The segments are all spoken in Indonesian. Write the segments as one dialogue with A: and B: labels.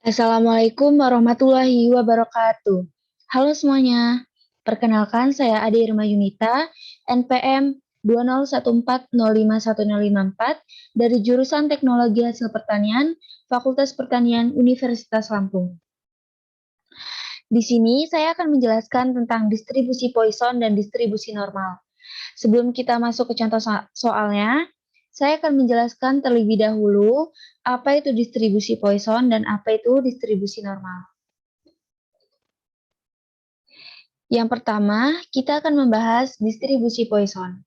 A: Assalamualaikum warahmatullahi wabarakatuh. Halo semuanya, perkenalkan saya Ade Irma Yunita, NPM 201405154 dari jurusan Teknologi Hasil Pertanian, Fakultas Pertanian Universitas Lampung. Di sini saya akan menjelaskan tentang distribusi Poisson dan distribusi normal. Sebelum kita masuk ke contoh soalnya, saya akan menjelaskan terlebih dahulu apa itu distribusi Poisson dan apa itu distribusi normal. Yang pertama, kita akan membahas distribusi Poisson.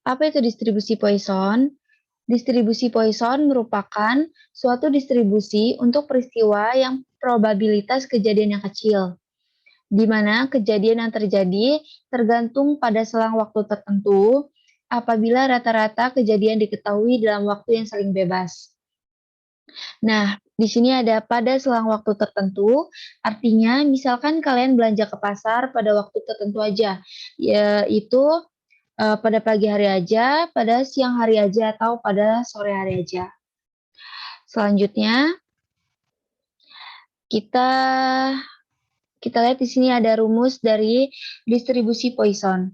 A: Apa itu distribusi Poisson? Distribusi Poisson merupakan suatu distribusi untuk peristiwa yang probabilitas kejadian yang kecil, di mana kejadian yang terjadi tergantung pada selang waktu tertentu apabila rata-rata kejadian diketahui dalam waktu yang saling bebas. Nah, di sini ada pada selang waktu tertentu, artinya misalkan kalian belanja ke pasar pada waktu tertentu aja, yaitu pada pagi hari aja, pada siang hari aja, atau pada sore hari aja. Selanjutnya, kita lihat di sini ada rumus dari distribusi Poisson.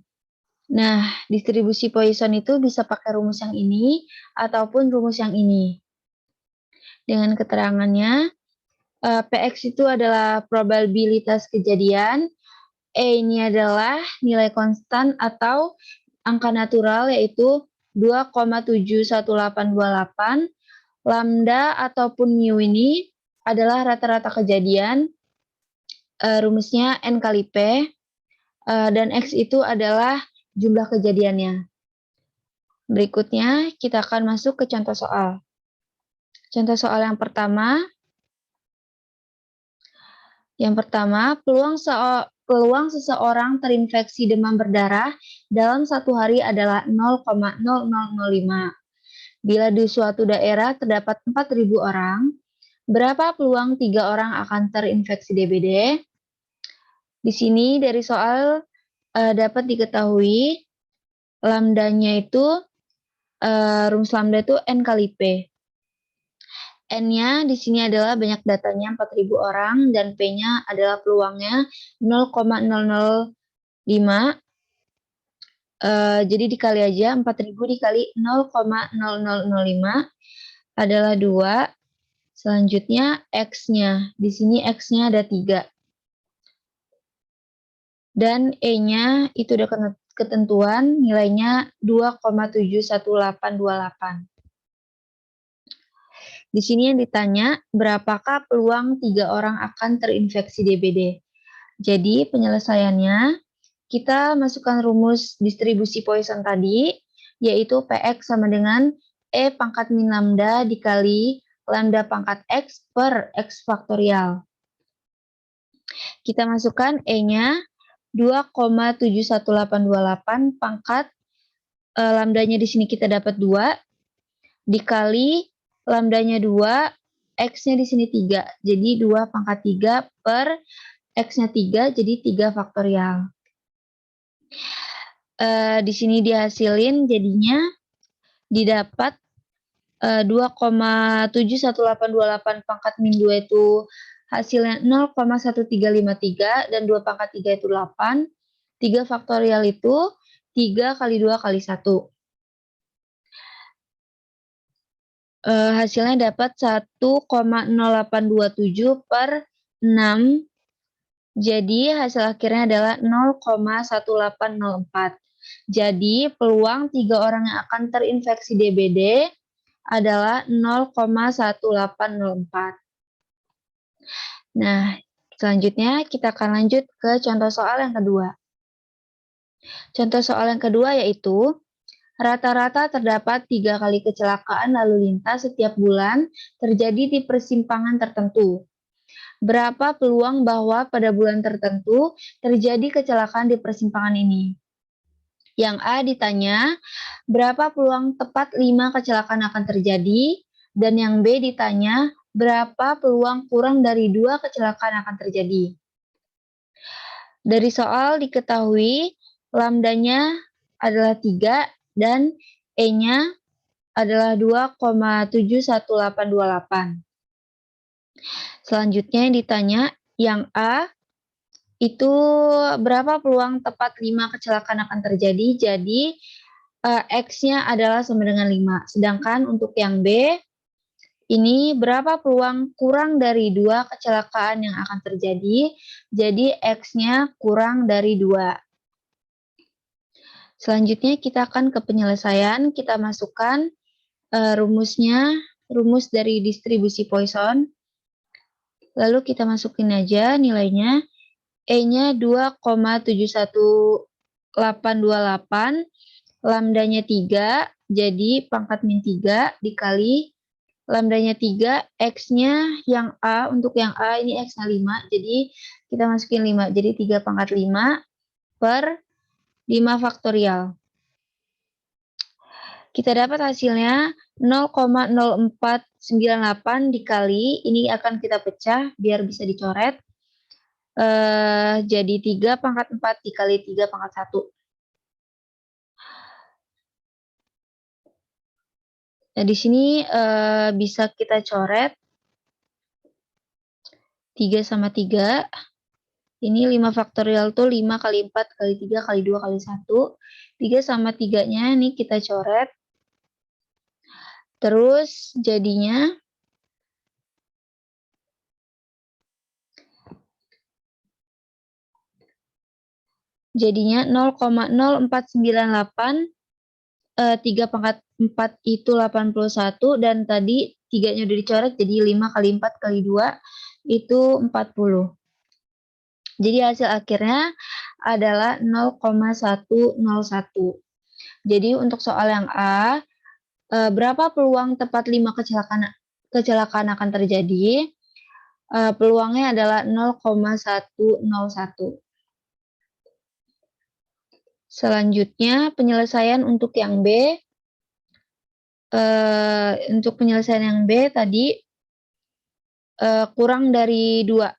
A: Nah, distribusi Poisson itu bisa pakai rumus yang ini ataupun rumus yang ini. Dengan keterangannya, Px itu adalah probabilitas kejadian, E ini adalah nilai konstan atau angka natural yaitu 2,71828, lambda ataupun mu ini adalah rata-rata kejadian, rumusnya N kali P, dan X itu adalah jumlah kejadiannya. Berikutnya kita akan masuk ke contoh soal. Contoh soal yang pertama, peluang seseorang terinfeksi demam berdarah dalam satu hari adalah 0,0005. Bila di suatu daerah terdapat 4.000 orang, berapa peluang 3 orang akan terinfeksi DBD? Di sini dari soal dapat diketahui lambdanya itu, rumus lambda itu N kali P. N-nya di sini adalah banyak datanya 4.000 orang dan P-nya adalah peluangnya 0,005. Jadi dikali aja 4.000 dikali 0,0005 adalah 2. Selanjutnya X-nya. Di sini X-nya ada 3. Dan E-nya itu udah ketentuan nilainya 2,71828. Di sini yang ditanya, berapakah peluang 3 orang akan terinfeksi DBD? Jadi penyelesaiannya, kita masukkan rumus distribusi Poisson tadi, yaitu Px sama dengan E pangkat min lambda dikali lambda pangkat X per X faktorial. Kita masukkan E-nya 2,71828 pangkat, lambdanya di sini kita dapat 2, dikali lambdanya 2, X-nya di sini 3. Jadi 2 pangkat 3 per X-nya 3, jadi 3 faktorial. Di sini dihasilin jadinya didapat 2,71828 pangkat min 2 itu hasilnya 0,1353 dan 2 pangkat 3 itu 8. 3 faktorial itu 3 kali 2 kali 1. Hasilnya dapat 1,0827 per 6. Jadi hasil akhirnya adalah 0,1804. Jadi peluang 3 orang yang akan terinfeksi DBD adalah 0,1804. Nah, selanjutnya kita akan lanjut ke contoh soal yang kedua. Contoh soal yang kedua yaitu rata-rata terdapat 3 kali kecelakaan lalu lintas setiap bulan terjadi di persimpangan tertentu. Berapa peluang bahwa pada bulan tertentu terjadi kecelakaan di persimpangan ini? Yang A ditanya, berapa peluang tepat 5 kecelakaan akan terjadi? Dan yang B ditanya, berapa peluang kurang dari 2 kecelakaan akan terjadi? Dari soal diketahui lambdanya adalah 3 dan E-nya adalah 2,71828. Selanjutnya ditanya yang A, itu berapa peluang tepat 5 kecelakaan akan terjadi? Jadi, X-nya adalah sama dengan 5. Sedangkan untuk yang B, ini berapa peluang kurang dari 2 kecelakaan yang akan terjadi? Jadi, X-nya kurang dari 2. Selanjutnya kita akan ke penyelesaian, kita masukkan rumusnya, rumus dari distribusi Poisson. Lalu kita masukin aja nilainya. E-nya 2,71828, lambdanya 3, jadi pangkat min 3 dikali lambdanya 3, X-nya yang A, untuk yang A ini X-nya 5, jadi kita masukin 5, jadi 3 pangkat 5 per 5 faktorial. Kita dapat hasilnya 0,0498 dikali, ini akan kita pecah biar bisa dicoret. Jadi 3 pangkat 4 dikali 3 pangkat 1. Nah, di sini bisa kita coret 3 sama 3. Ini 5 faktorial tuh 5 kali 4 kali 3 kali 2 kali 1. 3 sama 3-nya ini kita coret. Terus jadinya 0,0498, 3 pangkat 4 itu 81, dan tadi 3-nya udah dicoret, jadi 5 kali 4 kali 2 itu 40. Jadi hasil akhirnya adalah 0,101. Jadi untuk soal yang A, berapa peluang tepat 5 kecelakaan akan terjadi? Peluangnya adalah 0,101. Selanjutnya penyelesaian untuk yang B. Untuk penyelesaian yang B tadi kurang dari 2.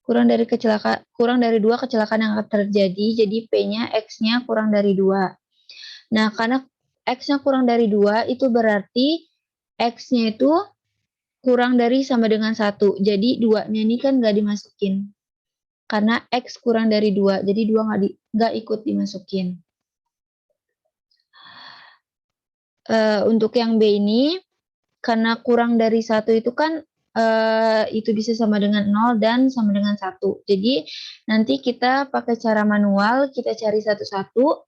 A: Kurang dari 2 kecelakaan yang akan terjadi, jadi P-nya, X-nya kurang dari 2. Nah, karena X-nya kurang dari 2, itu berarti X-nya itu kurang dari sama dengan 1. Jadi 2-nya ini kan nggak dimasukin. Karena X kurang dari 2, jadi 2 nggak ikut dimasukin. Untuk yang B ini, karena kurang dari 1 itu kan itu bisa sama dengan 0 dan sama dengan 1. Jadi nanti kita pakai cara manual, kita cari satu-satu,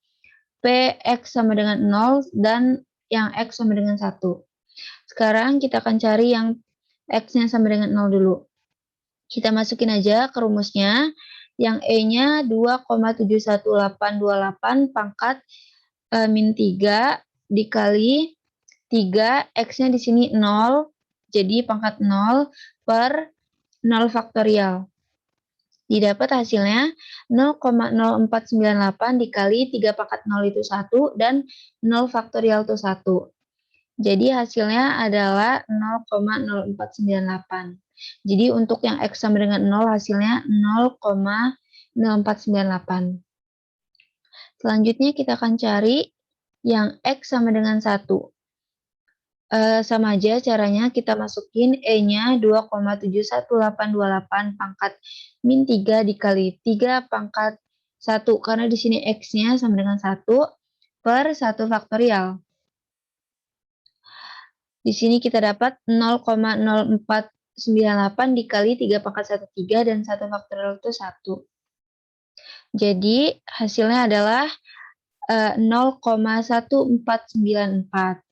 A: Px sama dengan 0 dan yang X sama dengan 1. Sekarang kita akan cari yang X-nya sama dengan 0 dulu. Kita masukin aja ke rumusnya, yang E-nya 2,71828 pangkat min 3 dikali 3, X-nya di sini 0, jadi pangkat 0 per 0 faktorial. Didapat hasilnya 0,0498 dikali 3 pangkat 0 itu 1, dan 0 faktorial itu 1. Jadi hasilnya adalah 0,0498. Jadi untuk yang X sama dengan 0 hasilnya 0,0498. Selanjutnya kita akan cari yang X sama dengan 1. Sama aja caranya, kita masukin E-nya 2,71828 pangkat min 3 dikali 3 pangkat 1, karena di sini X-nya sama dengan 1 per 1 faktorial. Di sini kita dapat 0,0498 dikali 3 pangkat 13 dan 1 faktorial itu 1. Jadi hasilnya adalah 0,1494.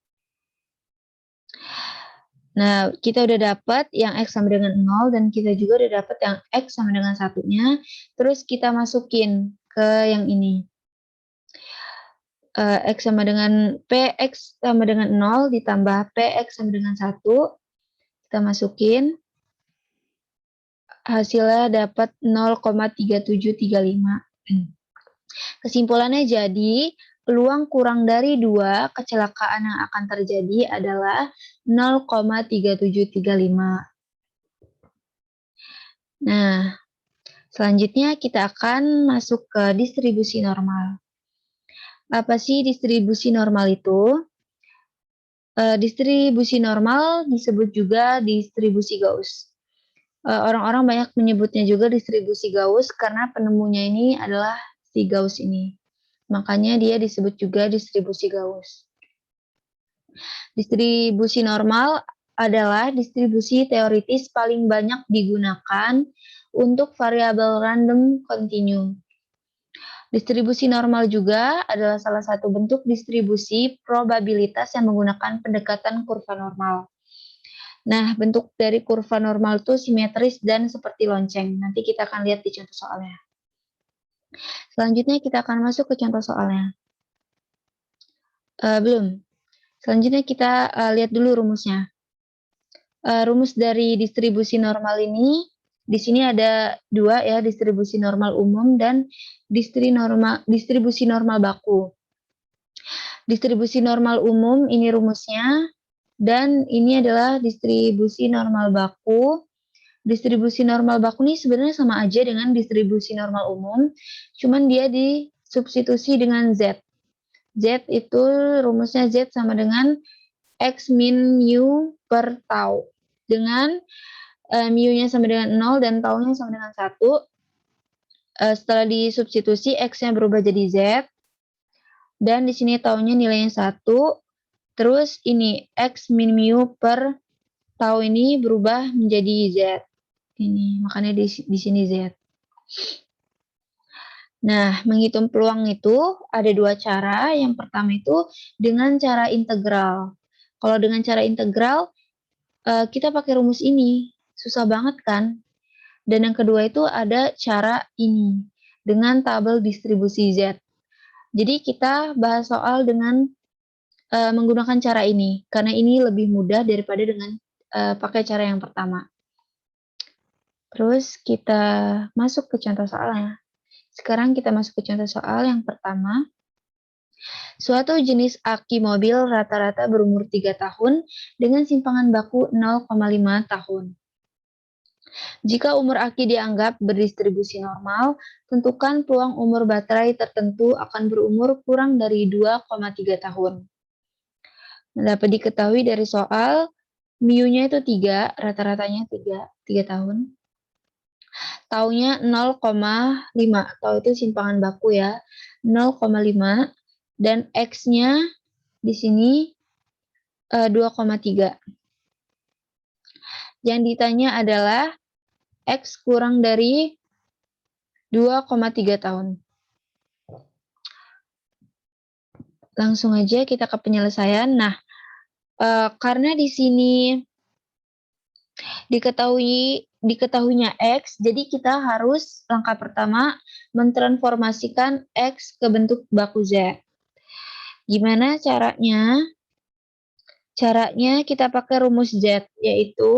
A: Nah, kita udah dapat yang X sama dengan 0, dan kita juga udah dapat yang X sama dengan 1-nya. Terus kita masukin ke yang ini. X sama dengan Px sama dengan 0 ditambah Px sama dengan 1. Kita masukin. Hasilnya dapat 0,3735. Kesimpulannya jadi, peluang kurang dari 2 kecelakaan yang akan terjadi adalah 0,3735. Nah, selanjutnya kita akan masuk ke distribusi normal. Apa sih distribusi normal itu? Distribusi normal disebut juga distribusi Gauss. Orang-orang banyak menyebutnya juga distribusi Gauss karena penemunya ini adalah si Gauss ini. Makanya dia disebut juga distribusi Gauss. Distribusi normal adalah distribusi teoritis paling banyak digunakan untuk variabel random continue. Distribusi normal juga adalah salah satu bentuk distribusi probabilitas yang menggunakan pendekatan kurva normal. Nah, bentuk dari kurva normal itu simetris dan seperti lonceng. Nanti kita akan lihat di contoh soalnya. Selanjutnya kita akan masuk ke contoh soalnya. Belum. Selanjutnya kita lihat dulu rumusnya. Rumus dari distribusi normal ini, di sini ada dua ya, distribusi normal umum dan distribusi normal baku. Distribusi normal umum ini rumusnya, dan ini adalah distribusi normal baku. Distribusi normal baku ini sebenarnya sama aja dengan distribusi normal umum, cuman dia disubstitusi dengan Z. Z itu rumusnya Z sama dengan X min mu per tau. Dengan mu-nya sama dengan 0 dan tau-nya sama dengan 1. Setelah disubstitusi, X-nya berubah jadi Z. Dan di sini tau-nya nilainya 1. Terus ini X min mu per tau ini berubah menjadi Z. Ini, makanya di sini Z. Nah, menghitung peluang itu ada dua cara. Yang pertama itu dengan cara integral. Kalau dengan cara integral, kita pakai rumus ini. Susah banget kan? Dan yang kedua itu ada cara ini. Dengan tabel distribusi Z. Jadi kita bahas soal dengan menggunakan cara ini. Karena ini lebih mudah daripada dengan pakai cara yang pertama. Terus kita masuk ke contoh soalnya. Sekarang kita masuk ke contoh soal yang pertama. Suatu jenis aki mobil rata-rata berumur 3 tahun dengan simpangan baku 0,5 tahun. Jika umur aki dianggap berdistribusi normal, tentukan peluang umur baterai tertentu akan berumur kurang dari 2,3 tahun. Dapat diketahui dari soal, mu-nya itu 3, rata-ratanya 3 tahun. Taunya 0,5, tau itu simpangan baku ya, 0,5. Dan X-nya di sini 2,3. Yang ditanya adalah X kurang dari 2,3 tahun. Langsung aja kita ke penyelesaian. Nah, karena di sini diketahuinya X, jadi kita harus langkah pertama mentransformasikan X ke bentuk baku Z. Gimana caranya? Caranya kita pakai rumus Z, yaitu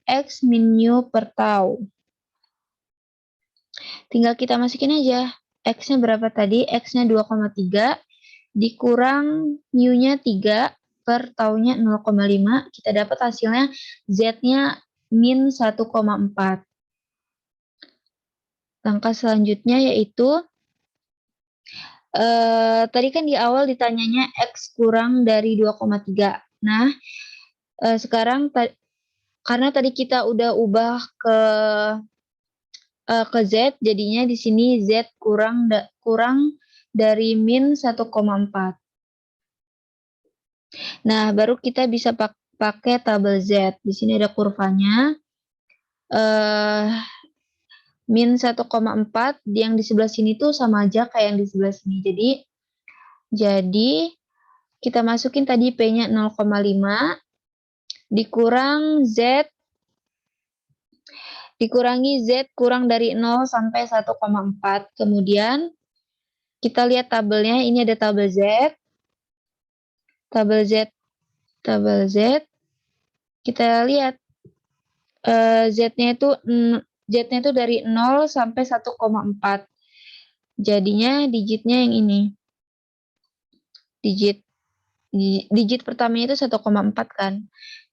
A: X min mu per tau. Tinggal kita masukin aja. X-nya berapa tadi? X-nya 2,3 dikurang mu-nya 3 per tau-nya 0,5. Kita dapat hasilnya Z-nya min 1,4. Langkah selanjutnya yaitu tadi kan di awal ditanyanya X kurang dari 2,3. Nah, sekarang karena tadi kita udah ubah ke Z, jadinya di sini Z kurang dari min 1,4. Nah, baru kita bisa pakai tabel Z. Di sini ada kurvanya. Min 1,4 yang di sebelah sini tuh sama aja kayak yang di sebelah sini. Jadi kita masukin tadi P-nya 0,5 dikurang Z dikurangi Z kurang dari 0 sampai 1,4. Kemudian kita lihat tabelnya, ini ada tabel Z. Tabel Z. Kita lihat Z-nya itu dari 0 sampai 1,4. Jadinya digitnya yang ini. Digit pertamanya itu 1,4 kan.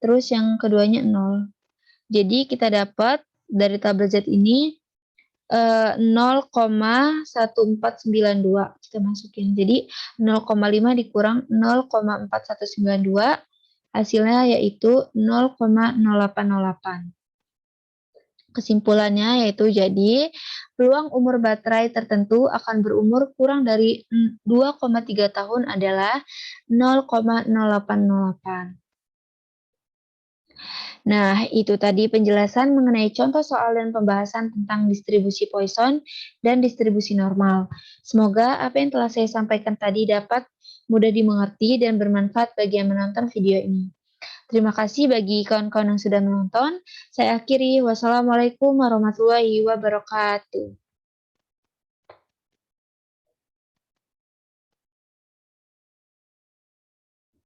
A: Terus yang keduanya 0. Jadi kita dapat dari tabel Z ini 0,1492 kita masukin. Jadi 0,5 dikurang 0,4192 Hasilnya yaitu 0,0808. Kesimpulannya yaitu jadi peluang umur baterai tertentu akan berumur kurang dari 2,3 tahun adalah 0,0808. Nah, itu tadi penjelasan mengenai contoh soal dan pembahasan tentang distribusi Poisson dan distribusi normal. Semoga apa yang telah saya sampaikan tadi dapat mudah dimengerti dan bermanfaat bagi yang menonton video ini. Terima kasih bagi kawan-kawan yang sudah menonton. Saya akhiri. Wassalamualaikum warahmatullahi wabarakatuh.